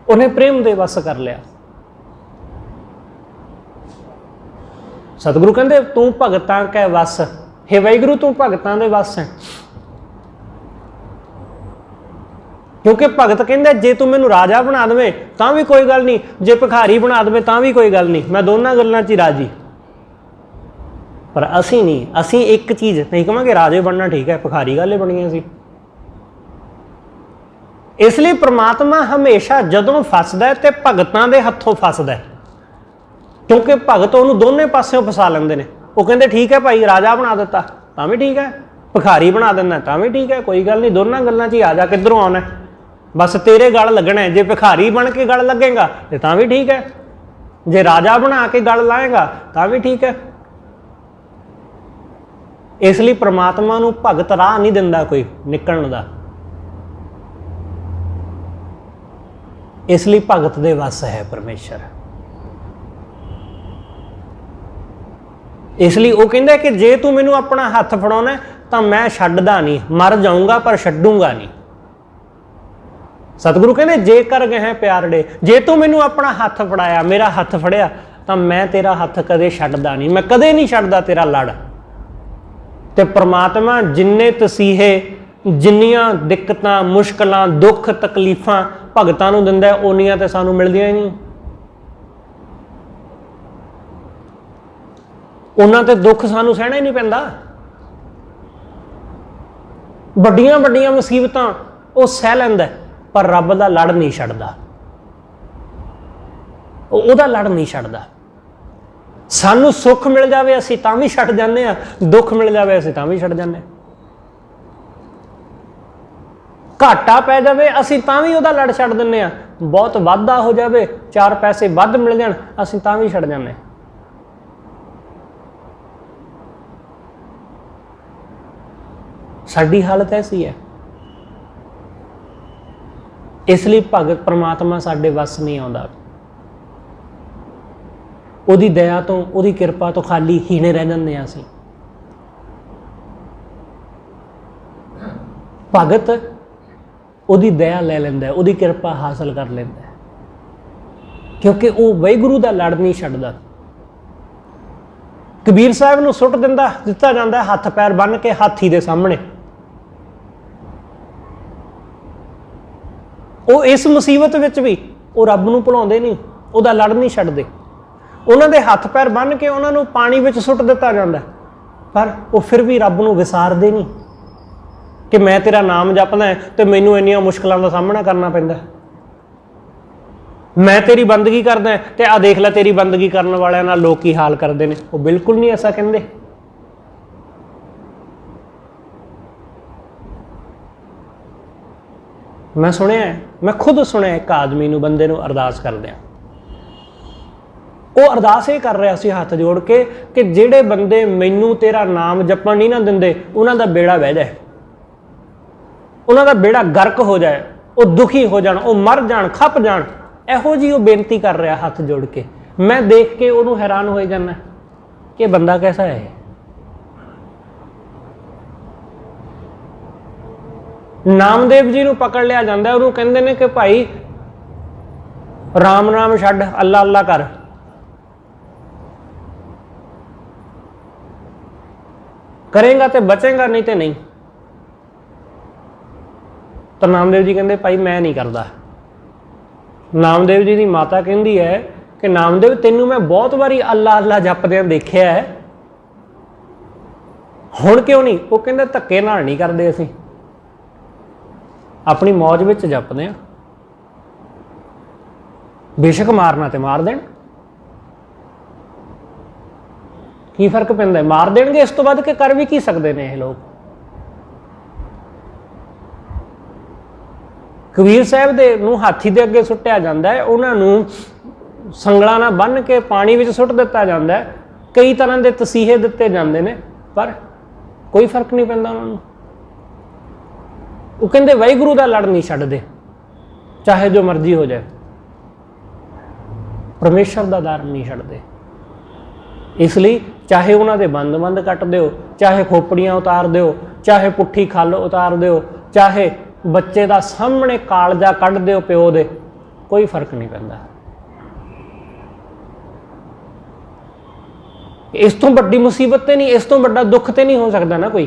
A: उन्हें प्रेम दे वस कर लिया। सतगुरु कहते तू भगतां कै वस, हे वाहिगुरु तू भगतां दे वस है। क्योंकि भगत कहते जे तू मैनू राजा बना देवे तां भी कोई गल नहीं, जे भिखारी बना देवे तां भी कोई गल नहीं, मैं दोनों गल्लां च ही राजी। पर असी नहीं, असी एक चीज़ नहीं कहांगे राजे बनना ठीक है, भिखारी गल बनिया सी। इसलिए परमात्मा हमेशा जदों फसदा है तो भगतां दे हत्थों फसदा है, क्योंकि भगत उन्होंने दोनों पासों फसा लेंदे ने। वो कहते ठीक है भाई राजा बना दिता तां भी ठीक है, भिखारी बना देना तां भी ठीक है, कोई गल नहीं, दोनों गल्लां च ही आ जा, किधरों आना है, बस तेरे गल लगना है। जे भिखारी बन के गल लगेगा तो तां भी ठीक है, जे राजा बना के गल लाएगा तां भी ठीक है। इसलिए परमात्मा नूं भगत राह नहीं दिंदा कोई निकलण दा, इसलिए भगत दे वस है परमेश्वर। इसलिए वो कहंदा कि जे तू मैनू अपना हथ फड़ाउणा तां मैं छड्डदा नहीं, मर जाऊंगा पर छड्डूंगा नहीं। सतगुरु कहंदे जे कर गए हैं प्यारड़े, जे तू मैनू अपना हथ फड़ाया, मेरा हथ फड़िया, ਤਾਂ ਮੈਂ ਤੇਰਾ ਹੱਥ ਕਦੇ ਛੱਡਦਾ ਨਹੀਂ, ਮੈਂ ਕਦੇ ਨਹੀਂ ਛੱਡਦਾ ਤੇਰਾ ਲੜ। ਤੇ ਪ੍ਰਮਾਤਮਾ ਜਿੰਨੇ ਤਸੀਹੇ, ਜਿੰਨੀਆਂ ਦਿੱਕਤਾਂ, ਮੁਸ਼ਕਲਾਂ, ਦੁੱਖ, ਤਕਲੀਫਾਂ ਭਗਤਾਂ ਨੂੰ ਦਿੰਦਾ, ਓਨੀਆਂ ਤੇ ਸਾਨੂੰ ਮਿਲਦੀਆਂ ਹੀ ਨਹੀਂ। ਉਹਨਾਂ ਤੇ ਦੁੱਖ ਸਾਨੂੰ ਸਹਿਣਾ ਹੀ ਨਹੀਂ ਪੈਂਦਾ। ਵੱਡੀਆਂ ਵੱਡੀਆਂ ਮੁਸੀਬਤਾਂ ਉਹ ਸਹਿ ਲੈਂਦਾ, ਪਰ ਰੱਬ ਦਾ ਲੜ ਨਹੀਂ ਛੱਡਦਾ, ਉਹਦਾ ਲੜ ਨਹੀਂ ਛੱਡਦਾ। ਸਾਨੂੰ ਸੁੱਖ ਮਿਲ ਜਾਵੇ ਅਸੀਂ ਤਾਂ ਵੀ ਛੱਡ ਜਾਂਦੇ ਹਾਂ, ਦੁੱਖ ਮਿਲ ਜਾਵੇ ਅਸੀਂ ਤਾਂ ਵੀ ਛੱਡ ਜਾਂਦੇ ਹਾਂ। ਘਾਟਾ ਪੈ ਜਾਵੇ ਅਸੀਂ ਤਾਂ ਵੀ ਉਹਦਾ ਲੜ ਛੱਡ ਦਿੰਦੇ ਹਾਂ, ਬਹੁਤ ਵਾਧਾ ਹੋ ਜਾਵੇ, 4 ਪੈਸੇ ਵੱਧ ਮਿਲ ਜਾਣ, ਅਸੀਂ ਤਾਂ ਵੀ ਛੱਡ ਜਾਂਦੇ ਹਾਂ। ਸਾਡੀ ਹਾਲਤ ਐਸੀ ਹੈ। ਇਸ ਲਈ ਭਗਤ ਪ੍ਰਮਾਤਮਾ ਸਾਡੇ ਵੱਸ ਨਹੀਂ ਆਉਂਦਾ। ਉਹਦੀ ਦਇਆ ਤੋਂ, ਉਹਦੀ ਕਿਰਪਾ ਤੋਂ ਖਾਲੀ ਹੀਣੇ ਰਹਿ ਜਾਂਦੇ ਹਾਂ ਅਸੀਂ। ਭਗਤ ਉਹਦੀ ਦਇਆ ਲੈ ਲੈਂਦਾ, ਉਹਦੀ ਕਿਰਪਾ ਹਾਸਲ ਕਰ ਲੈਂਦਾ, ਕਿਉਂਕਿ ਉਹ ਵਾਹਿਗੁਰੂ ਦਾ ਲੜ ਨਹੀਂ ਛੱਡਦਾ। ਕਬੀਰ ਸਾਹਿਬ ਨੂੰ ਸੁੱਟ ਦਿੱਤਾ ਜਾਂਦਾ ਹੱਥ ਪੈਰ ਬੰਨ੍ਹ ਕੇ ਹਾਥੀ ਦੇ ਸਾਹਮਣੇ। ਉਹ ਇਸ ਮੁਸੀਬਤ ਵਿੱਚ ਵੀ ਉਹ ਰੱਬ ਨੂੰ ਭੁਲਾਉਂਦੇ ਨਹੀਂ, ਉਹਦਾ ਲੜ ਨਹੀਂ ਛੱਡਦੇ। ਉਹਨਾਂ ਦੇ ਹੱਥ ਪੈਰ ਬੰਨ੍ਹ ਕੇ ਉਹਨਾਂ ਨੂੰ ਪਾਣੀ ਵਿੱਚ ਸੁੱਟ ਦਿੱਤਾ ਜਾਂਦਾ, ਪਰ ਉਹ ਫਿਰ ਵੀ ਰੱਬ ਨੂੰ ਵਿਸਾਰਦੇ ਨਹੀਂ ਕਿ ਮੈਂ ਤੇਰਾ ਨਾਮ ਜਪਦਾ ਤੇ ਮੈਨੂੰ ਇੰਨੀਆਂ ਮੁਸ਼ਕਲਾਂ ਦਾ ਸਾਹਮਣਾ ਕਰਨਾ ਪੈਂਦਾ। ਮੈਂ ਤੇਰੀ ਬੰਦਗੀ ਕਰਦਾ ਤੇ ਆ ਦੇਖ ਲੈ ਤੇਰੀ ਬੰਦਗੀ ਕਰਨ ਵਾਲਿਆਂ ਨਾਲ ਲੋਕ ਕੀ ਹਾਲ ਕਰਦੇ ਨੇ। ਉਹ ਬਿਲਕੁਲ ਨਹੀਂ ਐਸਾ ਕਹਿੰਦੇ। ਮੈਂ ਸੁਣਿਆ, ਮੈਂ ਖੁਦ ਸੁਣਿਆ ਇੱਕ ਆਦਮੀ ਨੂੰ, ਬੰਦੇ ਨੂੰ ਅਰਦਾਸ ਕਰਦਿਆਂ। ਉਹ ਅਰਦਾਸ ਇਹ ਕਰ ਰਿਹਾ ਸੀ ਹੱਥ ਜੋੜ ਕੇ ਕਿ ਜਿਹੜੇ ਬੰਦੇ ਮੈਨੂੰ ਤੇਰਾ ਨਾਮ ਜਪਣ ਨਹੀਂ ਨਾ ਦਿੰਦੇ, ਉਹਨਾਂ ਦਾ ਬੇੜਾ ਵਹਿ ਜਾਏ, ਉਹਨਾਂ ਦਾ ਬੇੜਾ ਗਰਕ ਹੋ ਜਾਏ, ਉਹ ਦੁਖੀ ਹੋ ਜਾਣ, ਉਹ ਮਰ ਜਾਣ, ਖੱਪ ਜਾਣ। ਇਹੋ ਜਿਹੀ ਉਹ ਬੇਨਤੀ ਕਰ ਰਿਹਾ ਹੱਥ ਜੋੜ ਕੇ। ਮੈਂ ਦੇਖ ਕੇ ਉਹਨੂੰ ਹੈਰਾਨ ਹੋਈ ਜਾਂਦਾ ਕਿ ਬੰਦਾ ਕੈਸਾ ਹੈ। ਨਾਮਦੇਵ ਜੀ ਨੂੰ ਪਕੜ ਲਿਆ ਜਾਂਦਾ, ਉਹਨੂੰ ਕਹਿੰਦੇ ਨੇ ਕਿ ਭਾਈ ਰਾਮ ਨਾਮ ਛੱਡ, ਅੱਲਾ ਅੱਲਾ ਕਰ। ਕਰੇਗਾ ਤੇ ਬਚੇਗਾ, ਨਹੀਂ ਤੇ ਨਹੀਂ। ਤਾਂ ਨਾਮਦੇਵ ਜੀ ਕਹਿੰਦੇ ਭਾਈ ਮੈਂ ਨਹੀਂ ਕਰਦਾ। ਨਾਮਦੇਵ ਜੀ ਦੀ ਮਾਤਾ ਕਹਿੰਦੀ ਹੈ ਕਿ ਨਾਮਦੇਵ ਤੈਨੂੰ ਮੈਂ ਬਹੁਤ ਵਾਰੀ ਅੱਲਾ ਅੱਲਾ ਜਪਦਿਆਂ ਦੇਖਿਆ ਹੈ, ਹੁਣ ਕਿਉਂ ਨਹੀਂ? ਉਹ ਕਹਿੰਦੇ ਧੱਕੇ ਨਾਲ ਨਹੀਂ ਕਰਦੇ, ਅਸੀਂ ਆਪਣੀ ਮੌਜ ਵਿੱਚ ਜਪਦੇ ਹਾਂ। ਬੇਸ਼ੱਕ ਮਾਰਨਾ ਤੇ ਮਾਰ ਦੇਣ, ਕੀ ਫਰਕ ਪੈਂਦਾ? ਮਾਰ ਦੇਣਗੇ, ਇਸ ਤੋਂ ਵੱਧ ਕੇ ਕਰ ਵੀ ਕੀ ਸਕਦੇ ਨੇ ਇਹ ਲੋਕ। ਕਬੀਰ ਸਾਹਿਬ ਦੇ ਨੂੰ ਹਾਥੀ ਦੇ ਅੱਗੇ ਸੁੱਟਿਆ ਜਾਂਦਾ ਹੈ, ਉਹਨਾਂ ਨੂੰ ਸੰਗਲਾਂ ਨਾਲ ਬੰਨ੍ਹ ਕੇ ਪਾਣੀ ਵਿੱਚ ਸੁੱਟ ਦਿੱਤਾ ਜਾਂਦਾ ਹੈ, ਕਈ ਤਰ੍ਹਾਂ ਦੇ ਤਸੀਹੇ ਦਿੱਤੇ ਜਾਂਦੇ ਨੇ, ਪਰ ਕੋਈ ਫਰਕ ਨਹੀਂ ਪੈਂਦਾ ਉਹਨਾਂ ਨੂੰ। ਉਹ ਕਹਿੰਦੇ ਵਾਹਿਗੁਰੂ ਦਾ ਲੜ ਨਹੀਂ ਛੱਡਦੇ, ਚਾਹੇ ਜੋ ਮਰਜ਼ੀ ਹੋ ਜਾਏ, ਪਰਮੇਸ਼ਰ ਦਾ ਦਰ ਨਹੀਂ ਛੱਡਦੇ। ਇਸ ਲਈ ਚਾਹੇ ਉਹਨਾਂ ਦੇ ਬੰਦ ਕੱਟ ਦਿਓ, ਚਾਹੇ ਖੋਪੜੀਆਂ ਉਤਾਰ ਦਿਓ, ਚਾਹੇ ਪੁੱਠੀ ਖੱਲ ਉਤਾਰ ਦਿਓ, ਚਾਹੇ ਬੱਚੇ ਦਾ ਸਾਹਮਣੇ ਕਾਲਜਾ ਕੱਢ ਦਿਓ ਪਿਓ ਦੇ, ਕੋਈ ਫਰਕ ਨਹੀਂ ਪੈਂਦਾ। ਇਸ ਤੋਂ ਵੱਡੀ ਮੁਸੀਬਤ ਤੇ ਨਹੀਂ, ਇਸ ਤੋਂ ਵੱਡਾ ਦੁੱਖ ਤੇ ਨਹੀਂ ਹੋ ਸਕਦਾ ਨਾ ਕੋਈ,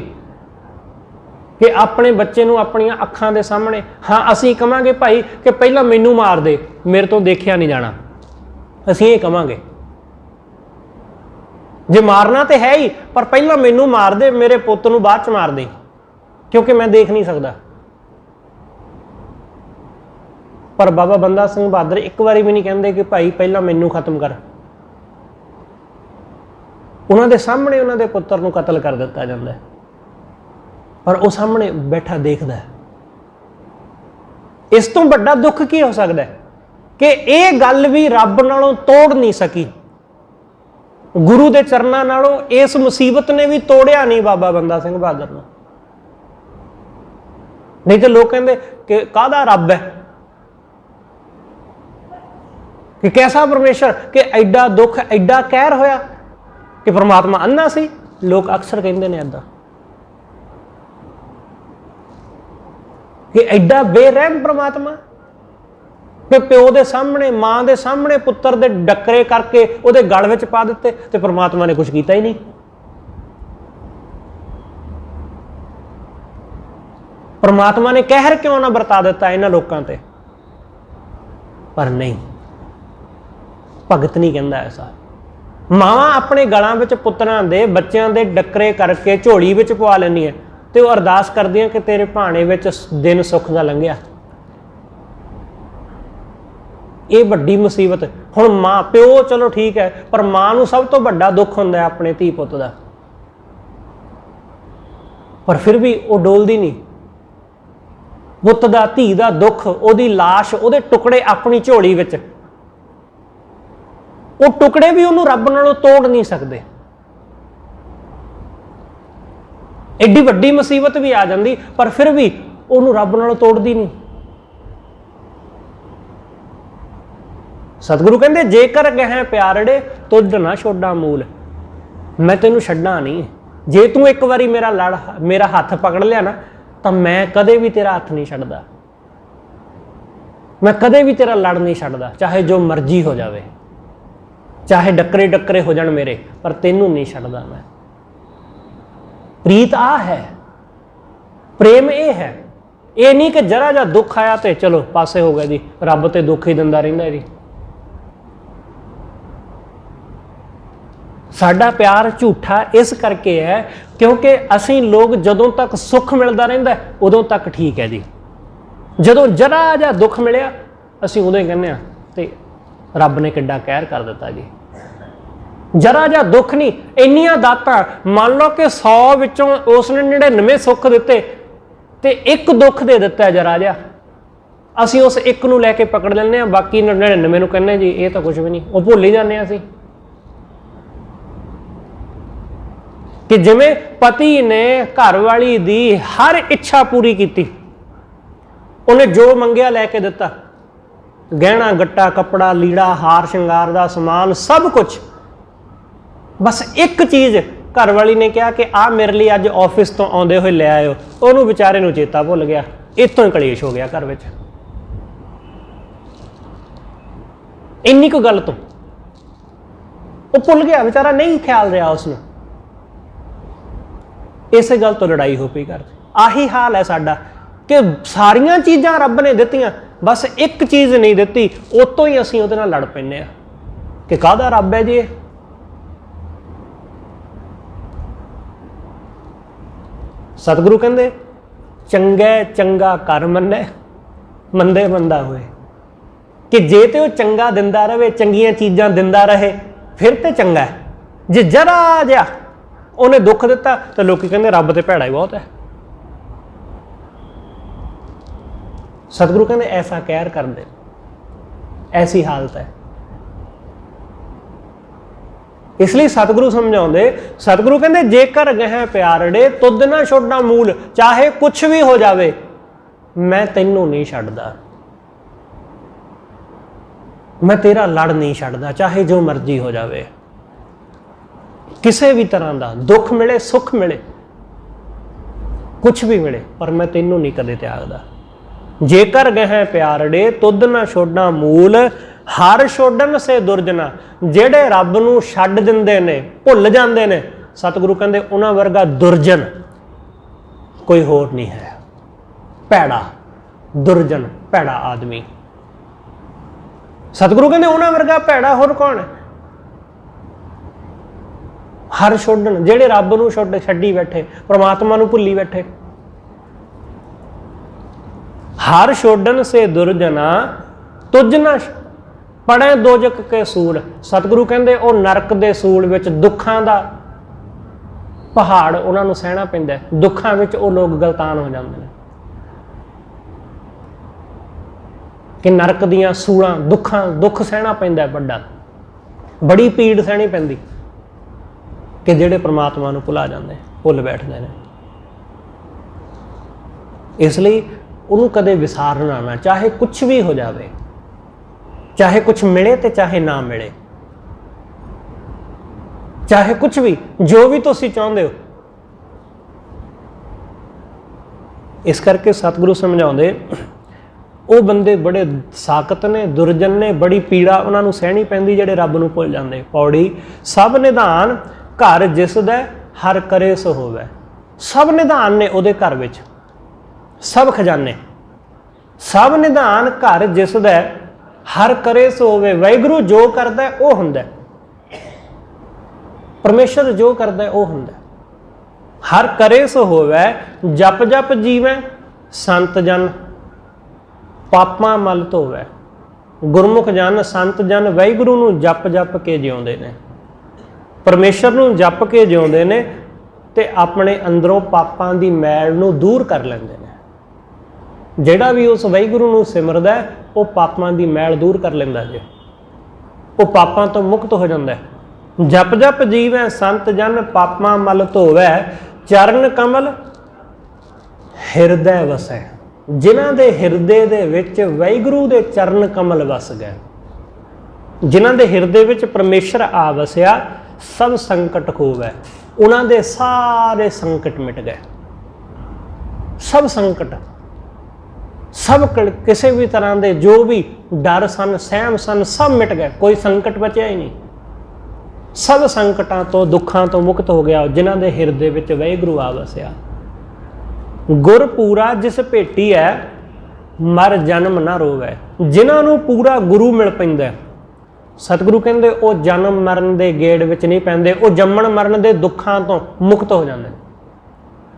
A: ਕਿ ਆਪਣੇ ਬੱਚੇ ਨੂੰ ਆਪਣੀਆਂ ਅੱਖਾਂ ਦੇ ਸਾਹਮਣੇ। ਹਾਂ, ਅਸੀਂ ਕਵਾਂਗੇ ਭਾਈ ਕਿ ਪਹਿਲਾਂ ਮੈਨੂੰ ਮਾਰ ਦੇ, ਮੇਰੇ ਤੋਂ ਦੇਖਿਆ ਨਹੀਂ ਜਾਣਾ, ਅਸੀਂ ਇਹ ਕਵਾਂਗੇ। ਜੇ ਮਾਰਨਾ ਤੇ ਹੈ ਹੀ, ਪਰ ਪਹਿਲਾਂ ਮੈਨੂੰ ਮਾਰ ਦੇ, ਮੇਰੇ ਪੁੱਤ ਨੂੰ ਬਾਅਦ ਚ ਮਾਰ ਦੇ, ਕਿਉਂਕਿ ਮੈਂ ਦੇਖ ਨਹੀਂ ਸਕਦਾ। ਪਰ ਬਾਬਾ ਬੰਦਾ ਸਿੰਘ ਬਹਾਦਰ ਇੱਕ ਵਾਰੀ ਵੀ ਨਹੀਂ ਕਹਿੰਦੇ ਕਿ ਭਾਈ ਪਹਿਲਾਂ ਮੈਨੂੰ ਖਤਮ ਕਰ। ਉਹਨਾਂ ਦੇ ਸਾਹਮਣੇ ਉਹਨਾਂ ਦੇ ਪੁੱਤਰ ਨੂੰ ਕਤਲ ਕਰ ਦਿੱਤਾ ਜਾਂਦਾ ਹੈ, ਪਰ ਉਹ ਸਾਹਮਣੇ ਬੈਠਾ ਦੇਖਦਾ ਹੈ। ਇਸ ਤੋਂ ਵੱਡਾ ਦੁੱਖ ਕੀ ਹੋ ਸਕਦਾ ਹੈ ਕਿ ਇਹ ਗੱਲ ਵੀ ਰੱਬ ਨਾਲੋਂ ਤੋੜ ਨਹੀਂ ਸਕੀ, ਗੁਰੂ ਦੇ ਚਰਨਾਂ ਨਾਲੋਂ ਇਸ ਮੁਸੀਬਤ ਨੇ ਵੀ ਤੋੜਿਆ ਨਹੀਂ ਬਾਬਾ ਬੰਦਾ ਸਿੰਘ ਬਹਾਦਰ ਨੂੰ। ਨਹੀਂ ਤੇ ਲੋਕ ਕਹਿੰਦੇ ਕਿ ਕਾਹਦਾ ਰੱਬ ਹੈ, ਕਿ ਕੈਸਾ ਪਰਮੇਸ਼ਰ, ਕਿ ਐਡਾ ਦੁੱਖ, ਐਡਾ ਕਹਿਰ ਹੋਇਆ ਕਿ ਪਰਮਾਤਮਾ ਅੰਨਾ ਸੀ। ਲੋਕ ਅਕਸਰ ਕਹਿੰਦੇ ਨੇ ਏਦਾਂ ਕਿ ਐਡਾ ਬੇਰਹਿਮ ਪਰਮਾਤਮਾ, कि प्यो के सामने मां के सामने पुत्र के डकरे करके उहदे गल विच पा दिते ते परमात्मा ने कुछ किया ही नहीं। परमात्मा ने कहर क्यों ना बरता दिता इन्हां लोकां ते? पर नहीं, भगत नहीं कहंदा ऐसा। मावां अपने गलां विच पुत्रां दे बच्चों के डकरे करके झोली विच पवा लैंदियां ते ओह अरदास करदियां कि तेरे भाणे विच दिन सुख दा लंघिया। ये वड्डी मुसीबत। हुण मां प्यो चलो ठीक है, पर मां नूं सब तो वड्डा दुख हुंदा है अपने धी पुत्त दा, पर फिर भी वो डोलदी नहीं। पुत्त दा धी दा दुख, ओहदी लाश, ओहदे टुकड़े अपनी झोली विच, वो टुकड़े भी उन्होंने रब नालों तोड़ नहीं सकते। एडी वड्डी मुसीबत भी आ जाती, पर फिर भी उन्होंने रब नालों तोड़दी नहीं। सतगुरु कहते जेकर गहे प्यारड़े तुझ ना छोड़ा मूल, मैं तेनों छड्डा नहीं। जे तू एक बारी मेरा हाथ पकड़ लिया ना, तो मैं कदे भी तेरा हाथ नहीं छड्डदा, मैं कदे भी तेरा लड़ नहीं छड्डदा, चाहे जो मर्जी हो जाए, चाहे डकरे डकरे हो जान मेरे, पर तेनों नहीं छड्डदा मैं। प्रीत आ है, प्रेम ये है। ये नहीं कि जरा जा दुख आया तो चलो पासे हो गए जी, रब तो दुख ही दिंदा रहिंदा जी। साडा प्यार झूठा इस करके है क्योंकि असीं लोग जदों तक सुख मिलता रहिंदा उदों तक ठीक है जी, जदों जरा जा दुख मिलिया असीं उदों ही कहने ते रब ने किड्डा कहर कर दिता जी। जरा जा दुख नहीं, इन्नियां दातां, मान लो कि 100 विचों उसने 99 सुख दिते ते एक दुख दे दिता है जरा जा, असीं उस एक नूं लैके पकड़ लैंदे आं, बाकी 99 नूं कहने जी ये तो कुछ भी नहीं, वो भुल ही जाने असीं। कि जिवें पति ने घरवाली दी हर इच्छा पूरी की, उन्हें जो मंगिया लैके दिता, गहना गट्टा कपड़ा लीड़ा हार श्रृंगार का समान सब कुछ, बस एक चीज़ घरवाली ने कहा कि आ मेरे लिए अज ऑफिस तो आउंदे होए ले आयो, उन्होंने बेचारे नूं चेता भुल गया, इतों ही कलेश हो गया घर विच। इन्नी को गल तो वो भुल गया बेचारा, नहीं ख्याल रहा उसनूं, इस गल तो लड़ाई हो पई घर। आही हाल है साडा कि सारियां चीज़ां रब ने दित्तियां, बस एक चीज़ नहीं दित्ती, उतों ही असीं उहदे नाल लड़ पैंदे आ कि काहदा रब है जी। सतगुरु कहंदे चंगे चंगा कर मन्ने, मंदे मंदा होए, कि जे ते वो चंगा दिंदा रहे, चंगियां चीज़ां दिंदा रहे, फिर तो चंगा है। जे जरा जिहा उन्हें दुख दिता तो लोग कहते रब तो भैड़ा ही बहुत है। सतगुरु कहते ऐसा कहर कर दे, ऐसी हालत है। इसलिए सतगुरु समझाते, सतगुरु कहते जेकर गहे प्यारड़े तुद ना छोड़ा मूल, चाहे कुछ भी हो जाए मैं तेनों नहीं छड्डदा, मैं तेरा लड़ नहीं छड्डदा, चाहे जो मर्जी हो जाए, किसी भी तरह का दुख मिले सुख मिले कुछ भी मिले, पर मैं तेनों नहीं कदे त्यागदा। जेकर गहे प्यारड़े तुद ना छोड़ा मूल, हर छोड़न से दुरजना, जेड़े रब नूं छड्ड दिंदे ने भुल जांदे ने, सतगुरु कहंदे उन्हां वर्गा दुरजन कोई होर नहीं है। भैड़ा दुरजन भैड़ा आदमी, सतगुरु कहंदे उन्हां वर्गा भैड़ा होर कौन है? हर छोड़न, जेड़े रब नूं छड्डी बैठे, परमात्मा नूं भुल्ली बैठे। हर छोड़न से दुरजना तुझ ना पड़े दोजक के सूल, सतगुरु कहंदे ओ नरक दे सूल विच दुखां दा पहाड़ उन्हां नूं सहना पैंदा है, दुखां विच ओ लोग गलतान हो जांदे ने कि नरक दियां सूलां दुख सहना पैंदा है, बड़ा बड़ी पीड़ सहनी पैंदी कि जेड़े परमात्मा नूं भुला जांदे, भुल बैठदे ने। इसलिए उन्होंने कदे विसारना ना, चाहे कुछ भी हो जाए, चाहे कुछ मिले तो चाहे ना मिले, चाहे कुछ भी जो भी तुसीं चाहुंदे हो। इस करके सतगुरु समझाउंदे ਉਹ ਬੰਦੇ ਬੜੇ ਸਾਕਤ ਨੇ, ਦੁਰਜਨ ਨੇ, ਬੜੀ ਪੀੜਾ ਉਹਨਾਂ ਨੂੰ ਸਹਿਣੀ ਪੈਂਦੀ ਜਿਹੜੇ ਰੱਬ ਨੂੰ ਭੁੱਲ ਜਾਂਦੇ। ਪੌੜੀ ਸਭ ਨਿਧਾਨ ਘਰ ਜਿਸ ਦਾ ਹਰ ਕਰੇ ਸੋ ਹੋਵੇ। ਸਭ ਨਿਧਾਨ ਨੇ ਉਹਦੇ ਘਰ ਵਿੱਚ, ਸਭ ਖਜ਼ਾਨੇ, ਸਭ ਨਿਧਾਨ ਘਰ ਜਿਸ ਦਾ ਹਰ ਕਰੇ ਸੋ ਹੋਵੇ। ਵਾਹਿਗੁਰੂ ਜੋ ਕਰਦਾ ਉਹ ਹੁੰਦਾ, ਪਰਮੇਸ਼ਰ ਜੋ ਕਰਦਾ ਉਹ ਹੁੰਦਾ। ਹਰ ਕਰੇ ਸੋ ਹੋਵੇ, ਜਪ ਜਪ ਜੀਵੈ ਸੰਤ ਜਨ ਪਾਪਾਂ ਮਲ ਧੋਵੈ। ਗੁਰਮੁਖ ਜਨ, ਸੰਤ ਜਨ ਵਾਹਿਗੁਰੂ ਨੂੰ ਜਪ ਜਪ ਕੇ ਜਿਉਂਦੇ ਨੇ, ਪਰਮੇਸ਼ਰ ਨੂੰ ਜਪ ਕੇ ਜਿਉਂਦੇ ਨੇ ਤੇ ਆਪਣੇ ਅੰਦਰੋਂ ਪਾਪਾਂ ਦੀ ਮੈਲ ਨੂੰ ਦੂਰ ਕਰ ਲੈਂਦੇ ਨੇ। ਜਿਹੜਾ ਵੀ ਉਸ ਵਾਹਿਗੁਰੂ ਨੂੰ ਸਿਮਰਦਾ ਉਹ ਪਾਪਾਂ ਦੀ ਮੈਲ ਦੂਰ ਕਰ ਲੈਂਦਾ ਜੇ, ਉਹ ਪਾਪਾਂ ਤੋਂ ਮੁਕਤ ਹੋ ਜਾਂਦਾ। ਜਪ ਜਪ ਜੀਵੈ ਸੰਤ ਜਨ ਪਾਪਾਂ ਮਲ ਧੋਵੈ। ਚਰਨ ਕਮਲ ਹਿਰਦੈ ਵਸੈ। ਜਿਨ੍ਹਾਂ ਦੇ ਹਿਰਦੇ ਦੇ ਵਿੱਚ ਵਾਹਿਗੁਰੂ ਦੇ ਚਰਨ ਕਮਲ ਵਸ ਗਏ, ਜਿਨ੍ਹਾਂ ਦੇ ਹਿਰਦੇ ਵਿੱਚ ਪਰਮੇਸ਼ਰ ਆ ਵਸਿਆ, ਸਭ ਸੰਕਟ ਖੋਵੈ। ਉਹਨਾਂ ਦੇ ਸਾਰੇ ਸੰਕਟ ਮਿਟ ਗਏ। ਸਭ ਸੰਕਟ, ਸਭ ਕਿਸੇ ਵੀ ਤਰ੍ਹਾਂ ਦੇ ਜੋ ਵੀ ਡਰ ਸਨ, ਸਹਿਮ ਸਨ, ਸਭ ਮਿਟ ਗਏ। ਕੋਈ ਸੰਕਟ ਬਚਿਆ ਹੀ ਨਹੀਂ। ਸਭ ਸੰਕਟਾਂ ਤੋਂ, ਦੁੱਖਾਂ ਤੋਂ ਮੁਕਤ ਹੋ ਗਿਆ ਜਿਨ੍ਹਾਂ ਦੇ ਹਿਰਦੇ ਵਿੱਚ ਵਾਹਿਗੁਰੂ ਆ ਵਸਿਆ। ਗੁਰ ਪੂਰਾ ਜਿਸ ਭੇਟੀ ਹੈ ਮਰ ਜਨਮ ਨਾ ਰੋਵੈ। ਜਿਨ੍ਹਾਂ ਨੂੰ ਪੂਰਾ ਗੁਰੂ ਮਿਲ ਪੈਂਦਾ, ਸਤਿਗੁਰੂ ਕਹਿੰਦੇ ਉਹ ਜਨਮ ਮਰਨ ਦੇ ਗੇੜ ਵਿੱਚ ਨਹੀਂ ਪੈਂਦੇ, ਉਹ ਜੰਮਣ ਮਰਨ ਦੇ ਦੁੱਖਾਂ ਤੋਂ ਮੁਕਤ ਹੋ ਜਾਂਦੇ।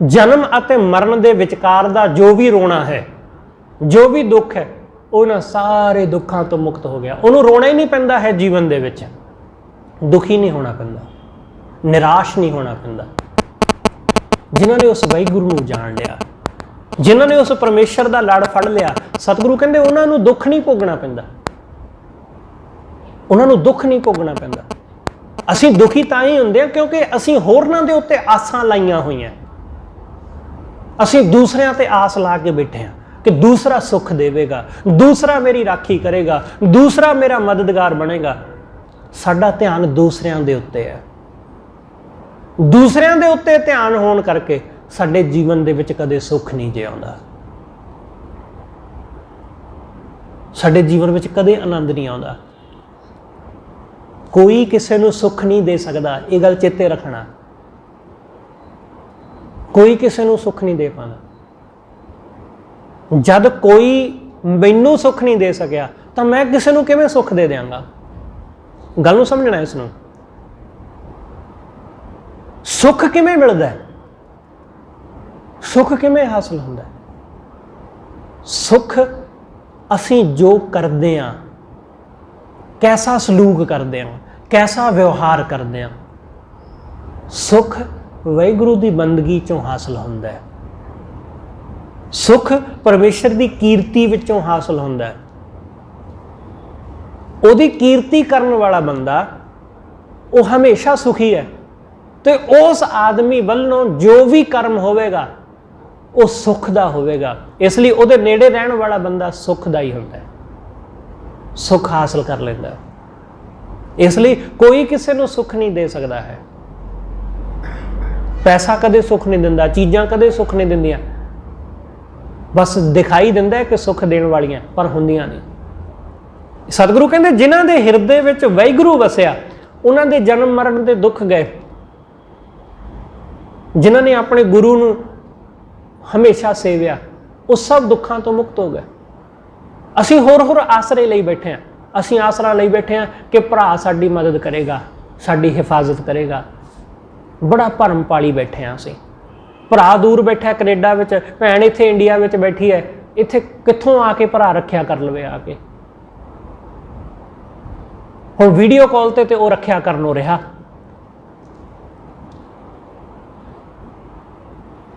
A: ਜਨਮ ਅਤੇ ਮਰਨ ਦੇ ਵਿਚਕਾਰ ਦਾ ਜੋ ਵੀ ਰੋਣਾ ਹੈ, ਜੋ ਵੀ ਦੁੱਖ ਹੈ, ਉਹਨਾਂ ਸਾਰੇ ਦੁੱਖਾਂ ਤੋਂ ਮੁਕਤ ਹੋ ਗਿਆ। ਉਹਨੂੰ ਰੋਣਾ ਹੀ ਨਹੀਂ ਪੈਂਦਾ ਹੈ ਜੀਵਨ ਦੇ ਵਿੱਚ, ਦੁਖੀ ਨਹੀਂ ਹੋਣਾ ਪੈਂਦਾ, ਨਿਰਾਸ਼ ਨਹੀਂ ਹੋਣਾ ਪੈਂਦਾ। ਜਿਨ੍ਹਾਂ ਨੇ ਉਸ ਵਾਹਿਗੁਰੂ ਨੂੰ ਜਾਣ ਲਿਆ, ਜਿਨ੍ਹਾਂ ਨੇ ਉਸ ਪਰਮੇਸ਼ਰ ਦਾ ਲੜ ਫੜ ਲਿਆ, ਸਤਿਗੁਰੂ ਕਹਿੰਦੇ ਉਹਨਾਂ ਨੂੰ ਦੁੱਖ ਨਹੀਂ ਭੋਗਣਾ ਪੈਂਦਾ, ਉਹਨਾਂ ਨੂੰ ਦੁੱਖ ਨਹੀਂ ਭੋਗਣਾ ਪੈਂਦਾ। ਅਸੀਂ ਦੁਖੀ ਤਾਂ ਹੀ ਹੁੰਦੇ ਹਾਂ ਕਿਉਂਕਿ ਅਸੀਂ ਹੋਰਨਾਂ ਦੇ ਉੱਤੇ ਆਸਾਂ ਲਾਈਆਂ ਹੋਈਆਂ। ਅਸੀਂ ਦੂਸਰਿਆਂ ਤੇ ਆਸ ਲਾ ਕੇ ਬੈਠੇ ਹਾਂ ਕਿ ਦੂਸਰਾ ਸੁੱਖ ਦੇਵੇਗਾ, ਦੂਸਰਾ ਮੇਰੀ ਰਾਖੀ ਕਰੇਗਾ, ਦੂਸਰਾ ਮੇਰਾ ਮਦਦਗਾਰ ਬਣੇਗਾ। ਸਾਡਾ ਧਿਆਨ ਦੂਸਰਿਆਂ ਦੇ ਉੱਤੇ ਹੈ। ਦੂਸਰਿਆਂ ਦੇ ਉੱਤੇ ਧਿਆਨ ਹੋਣ ਕਰਕੇ ਸਾਡੇ ਜੀਵਨ ਦੇ ਵਿੱਚ ਕਦੇ ਸੁੱਖ ਨਹੀਂ ਜੇ ਆਉਂਦਾ, ਸਾਡੇ ਜੀਵਨ ਵਿੱਚ ਕਦੇ ਆਨੰਦ ਨਹੀਂ ਆਉਂਦਾ। ਕੋਈ ਕਿਸੇ ਨੂੰ ਸੁੱਖ ਨਹੀਂ ਦੇ ਸਕਦਾ, ਇਹ ਗੱਲ ਚੇਤੇ ਰੱਖਣਾ। ਕੋਈ ਕਿਸੇ ਨੂੰ ਸੁੱਖ ਨਹੀਂ ਦੇ ਪਾਉਂਦਾ। ਜਦ ਕੋਈ ਮੈਨੂੰ ਸੁੱਖ ਨਹੀਂ ਦੇ ਸਕਿਆ ਤਾਂ ਮੈਂ ਕਿਸੇ ਨੂੰ ਕਿਵੇਂ ਸੁੱਖ ਦੇ ਦਿਆਂਗਾ? ਗੱਲ ਨੂੰ ਸਮਝਣਾ ਇਸ ਨੂੰ। ਸੁੱਖ ਕਿਵੇਂ ਮਿਲਦਾ ਹੈ? ਸੁੱਖ ਕਿਵੇਂ ਹਾਸਲ ਹੁੰਦਾ ਹੈ? ਸੁੱਖ ਅਸੀਂ ਜੋ ਕਰਦੇ ਹਾਂ, ਕੈਸਾ ਸਲੂਕ ਕਰਦੇ ਹਾਂ, ਕੈਸਾ ਵਿਵਹਾਰ ਕਰਦੇ ਹਾਂ, ਸੁੱਖ ਵਾਹਿਗੁਰੂ ਦੀ ਬੰਦਗੀ ਚੋਂ ਹਾਸਲ ਹੁੰਦਾ ਹੈ। ਸੁੱਖ ਪਰਮੇਸ਼ਰ ਦੀ ਕੀਰਤੀ ਵਿੱਚੋਂ ਹਾਸਲ ਹੁੰਦਾ ਹੈ। ਉਹਦੀ ਕੀਰਤੀ ਕਰਨ ਵਾਲਾ ਬੰਦਾ ਉਹ ਹਮੇਸ਼ਾ ਸੁਖੀ ਹੈ ਤੇ ਉਸ ਆਦਮੀ ਵੱਲੋਂ ਜੋ ਵੀ ਕਰਮ ਹੋਵੇਗਾ ਉਹ ਸੁੱਖ ਦਾ ਹੋਵੇਗਾ। ਇਸ ਲਈ ਉਹਦੇ ਨੇੜੇ ਰਹਿਣ ਵਾਲਾ ਬੰਦਾ ਸੁੱਖ ਦਾ ਹੀ ਹੁੰਦਾ ਹੈ, ਸੁੱਖ ਹਾਸਲ ਕਰ ਲੈਂਦਾ ਹੈ। ਇਸ ਲਈ ਕੋਈ ਕਿਸੇ ਨੂੰ ਸੁੱਖ ਨਹੀਂ ਦੇ ਸਕਦਾ ਹੈ। ਪੈਸਾ ਕਦੇ ਸੁੱਖ ਨਹੀਂ ਦਿੰਦਾ, ਚੀਜ਼ਾਂ ਕਦੇ ਸੁੱਖ ਨਹੀਂ ਦਿੰਦੀਆਂ, ਬਸ ਦਿਖਾਈ ਦਿੰਦਾ ਹੈ ਕਿ ਸੁੱਖ ਦੇਣ ਵਾਲੀਆਂ, ਪਰ ਹੁੰਦੀਆਂ ਨਹੀਂ। ਸਤਿਗੁਰੂ ਕਹਿੰਦੇ ਜਿਨ੍ਹਾਂ ਦੇ ਹਿਰਦੇ ਵਿੱਚ ਵਾਹਿਗੁਰੂ ਵਸਿਆ ਉਹਨਾਂ ਦੇ ਜਨਮ ਮਰਨ ਦੇ ਦੁੱਖ ਗਏ। ਜਿਨ੍ਹਾਂ ਨੇ ਆਪਣੇ ਗੁਰੂ ਨੂੰ ਹਮੇਸ਼ਾ ਸੇਵਿਆ ਉਹ ਸਭ ਦੁੱਖਾਂ ਤੋਂ ਮੁਕਤ ਹੋ ਗਏ। ਅਸੀਂ ਹੋਰ ਆਸਰੇ ਲਈ ਬੈਠੇ ਹਾਂ। ਅਸੀਂ ਆਸਰਾ ਲਈ ਬੈਠੇ ਹਾਂ ਕਿ ਭਰਾ ਸਾਡੀ ਮਦਦ ਕਰੇਗਾ, ਸਾਡੀ ਹਿਫਾਜ਼ਤ ਕਰੇਗਾ। ਬੜਾ ਭਰਮ ਪਾਲੀ ਬੈਠੇ ਹਾਂ ਅਸੀਂ। ਭਰਾ ਦੂਰ ਬੈਠਾ ਕੈਨੇਡਾ ਵਿੱਚ, ਭੈਣ ਇੱਥੇ ਇੰਡੀਆ ਵਿੱਚ ਬੈਠੀ ਹੈ, ਇੱਥੇ ਕਿੱਥੋਂ ਆ ਕੇ ਭਰਾ ਰੱਖਿਆ ਕਰ ਲਵੇ ਆ ਕੇ। ਹੁਣ ਵੀਡੀਓ ਕਾਲ ਤੇ ਉਹ ਰੱਖਿਆ ਕਰਨੋਂ ਰਿਹਾ।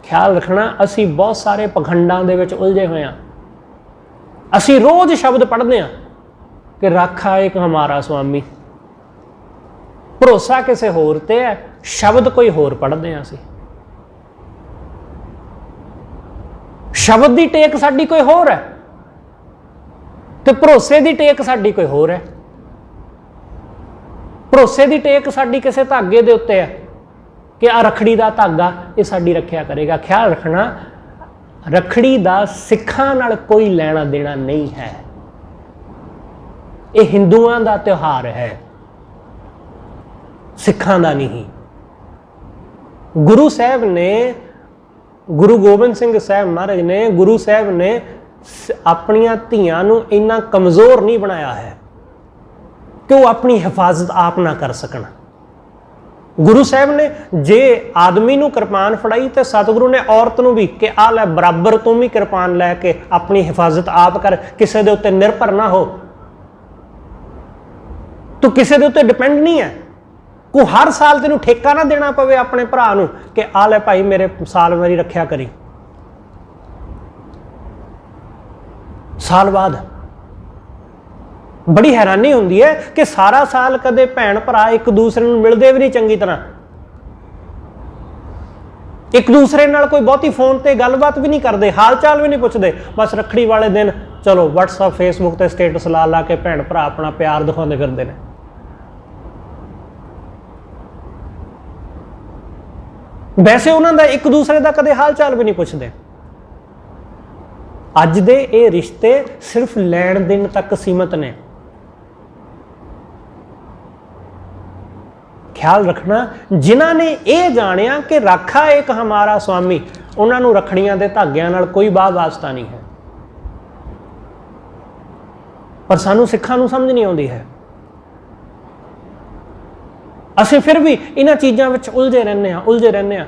A: ਖਿਆਲ ਰੱਖਣਾ, ਅਸੀਂ ਬਹੁਤ ਸਾਰੇ ਪਖੰਡਾਂ ਦੇ ਵਿੱਚ ਉਲਝੇ ਹੋਏ ਹਾਂ। ਅਸੀਂ ਰੋਜ਼ ਸ਼ਬਦ ਪੜ੍ਹਦੇ ਹਾਂ ਕਿ ਰਾਖਾ ਏਕ ਹਮਾਰਾ ਸੁਆਮੀ। ਭਰੋਸਾ ਕਿਸੇ ਹੋਰ ਤੇ ਹੈ, ਸ਼ਬਦ ਕੋਈ ਹੋਰ ਪੜ੍ਹਦੇ ਹਾਂ ਅਸੀਂ। ਸ਼ਬਦ ਦੀ ਟੇਕ ਸਾਡੀ ਕੋਈ ਹੋਰ ਹੈ ਤੇ ਭਰੋਸੇ ਦੀ ਟੇਕ ਸਾਡੀ ਕੋਈ ਹੋਰ ਹੈ। ਭਰੋਸੇ ਦੀ ਟੇਕ ਸਾਡੀ ਕਿਸੇ ਧਾਗੇ ਦੇ ਉੱਤੇ ਹੈ ਕਿ ਆ ਰੱਖੜੀ ਦਾ ਧਾਗਾ ਇਹ ਸਾਡੀ ਰੱਖਿਆ ਕਰੇਗਾ। ਖਿਆਲ ਰੱਖਣਾ, ਰੱਖੜੀ ਦਾ ਸਿੱਖਾਂ ਨਾਲ ਕੋਈ ਲੈਣਾ ਦੇਣਾ ਨਹੀਂ ਹੈ। ਇਹ ਹਿੰਦੂਆਂ ਦਾ ਤਿਉਹਾਰ ਹੈ, ਸਿੱਖਾਂ ਦਾ ਨਹੀਂ। ਗੁਰੂ ਸਾਹਿਬ ਨੇ, ਗੁਰੂ ਗੋਬਿੰਦ ਸਿੰਘ ਸਾਹਿਬ ਮਹਾਰਾਜ ਨੇ, ਗੁਰੂ ਸਾਹਿਬ ਨੇ ਆਪਣੀਆਂ ਧੀਆਂ ਨੂੰ ਇੰਨਾ ਕਮਜ਼ੋਰ ਨਹੀਂ ਬਣਾਇਆ ਹੈ ਕਿ ਉਹ ਆਪਣੀ ਹਿਫਾਜ਼ਤ ਆਪ ਨਾ ਕਰ ਸਕਣ। ਗੁਰੂ ਸਾਹਿਬ ਨੇ ਜੇ ਆਦਮੀ ਨੂੰ ਕਿਰਪਾਨ ਫੜਾਈ ਤੇ ਸਤਿਗੁਰੂ ਨੇ ਔਰਤ ਨੂੰ ਵੀ ਕਿ ਆ ਲੈ ਬਰਾਬਰ ਤੂੰ ਵੀ ਕਿਰਪਾਨ ਲੈ ਕੇ ਆਪਣੀ ਹਿਫਾਜ਼ਤ ਆਪ ਕਰ, ਕਿਸੇ ਦੇ ਉੱਤੇ ਨਿਰਭਰ ਨਾ ਹੋ, ਤੂੰ ਕਿਸੇ ਦੇ ਉੱਤੇ ਡਿਪੈਂਡ ਨਹੀਂ ਹੈ। ਕੋ ਹਰ ਸਾਲ ਤੈਨੂੰ ਠੇਕਾ ਨਾ ਦੇਣਾ ਪਵੇ ਆਪਣੇ ਭਰਾ ਨੂੰ ਕਿ ਆ ਲੈ ਭਾਈ ਮੇਰੇ ਸਾਲ ਮੇਰੀ ਰੱਖਿਆ ਕਰੀ। ਸਾਲ ਬਾਅਦ ਬੜੀ ਹੈਰਾਨੀ ਹੁੰਦੀ ਹੈ ਕਿ ਸਾਰਾ ਸਾਲ ਕਦੇ ਭੈਣ ਭਰਾ ਇੱਕ ਦੂਸਰੇ ਨੂੰ ਮਿਲਦੇ ਵੀ ਨਹੀਂ ਚੰਗੀ ਤਰ੍ਹਾਂ, ਇੱਕ ਦੂਸਰੇ ਨਾਲ ਕੋਈ ਬਹੁਤੀ ਫੋਨ ਤੇ ਗੱਲਬਾਤ ਵੀ ਨਹੀਂ ਕਰਦੇ, ਹਾਲ ਚਾਲ ਵੀ ਨਹੀਂ ਪੁੱਛਦੇ। ਬਸ ਰੱਖੜੀ ਵਾਲੇ ਦਿਨ ਚਲੋ WhatsApp Facebook ਤੇ ਸਟੇਟਸ ਲਾ ਲਾ ਕੇ ਭੈਣ ਭਰਾ ਆਪਣਾ ਪਿਆਰ ਦਿਖਾਉਂਦੇ ਫਿਰਦੇ ਨੇ। ਵੈਸੇ ਉਹਨਾਂ ਦਾ ਇੱਕ ਦੂਸਰੇ ਦਾ ਕਦੇ ਹਾਲ ਚਾਲ ਵੀ ਨਹੀਂ ਪੁੱਛਦੇ। ਅੱਜ ਦੇ ਇਹ ਰਿਸ਼ਤੇ ਸਿਰਫ ਲੈਣ ਦੇਣ ਤੱਕ ਸੀਮਤ ਨੇ। ਖਿਆਲ ਰੱਖਣਾ, ਜਿਨ੍ਹਾਂ ਨੇ ਇਹ ਜਾਣਿਆ ਕਿ ਰਾਖਾ ਏਕ ਹਮਾਰਾ ਸੁਆਮੀ, ਉਹਨਾਂ ਨੂੰ ਰੱਖੜੀਆਂ ਦੇ ਧਾਗਿਆਂ ਨਾਲ ਕੋਈ ਵਾਹ ਵਾਸਤਾ ਨਹੀਂ ਹੈ। ਪਰ ਸਾਨੂੰ ਸਿੱਖਾਂ ਨੂੰ ਸਮਝ ਨਹੀਂ ਆਉਂਦੀ ਹੈ। ਅਸੀਂ ਫਿਰ ਵੀ ਇਹਨਾਂ ਚੀਜ਼ਾਂ ਵਿੱਚ ਉਲਝੇ ਰਹਿੰਦੇ ਹਾਂ।